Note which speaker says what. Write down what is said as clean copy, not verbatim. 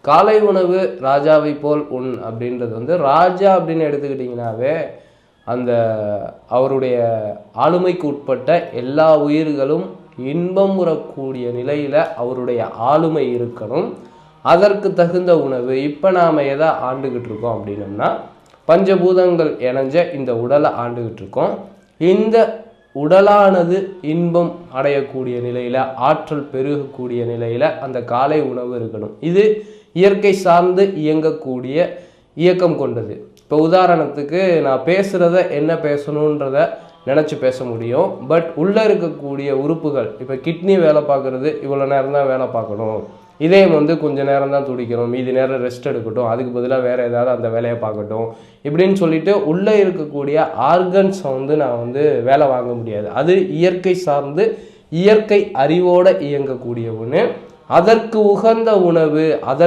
Speaker 1: காலை உணவு ராஜாவை போல் உண் அப்படின்றது வந்து ராஜா அப்படின்னு எடுத்துக்கிட்டிங்கனாவே அந்த அவருடைய ஆளுமைக்கு உட்பட்ட எல்லா உயிர்களும் இன்பம் உறக்கூடிய நிலையில் அவருடைய ஆளுமை இருக்கணும். அதற்கு தகுந்த உணவு. இப்போ நாம் எதை ஆண்டுகிட்டு இருக்கோம் அப்படின்னம்னா பஞ்சபூதங்கள் இணைஞ்ச இந்த உடலை ஆண்டுகிட்டு இருக்கோம். இந்த உடலானது இன்பம் அடையக்கூடிய நிலையில், ஆற்றல் பெருகக்கூடிய நிலையில் அந்த காலை உணவு இருக்கணும். இது இயற்கை சார்ந்து இயங்கக்கூடிய இயக்கம் கொண்டது. இப்போ உதாரணத்துக்கு நான் பேசுகிறத என்ன பேசணுன்றத நினச்சி பேச முடியும். பட் உள்ளே இருக்கக்கூடிய உறுப்புகள், இப்போ கிட்னி வேலை பார்க்குறது இவ்வளோ நேரம் தான் வேலை பார்க்கணும், இதயம் வந்து கொஞ்சம் நேரம் தான் துடிக்கணும், மீதி நேரம் ரெஸ்ட் எடுக்கட்டும், அதுக்கு பதிலாக வேறு ஏதாவது அந்த வேலையை பார்க்கட்டும் இப்படின்னு சொல்லிட்டு உள்ளே இருக்கக்கூடிய ஆர்கன்ஸை வந்து நான் வந்து வேலை வாங்க முடியாது. அது இயற்கை சார்ந்து இயற்கை அறிவோடு இயங்கக்கூடிய ஒன்று. அதற்கு உகந்த உணவு, அதற்கு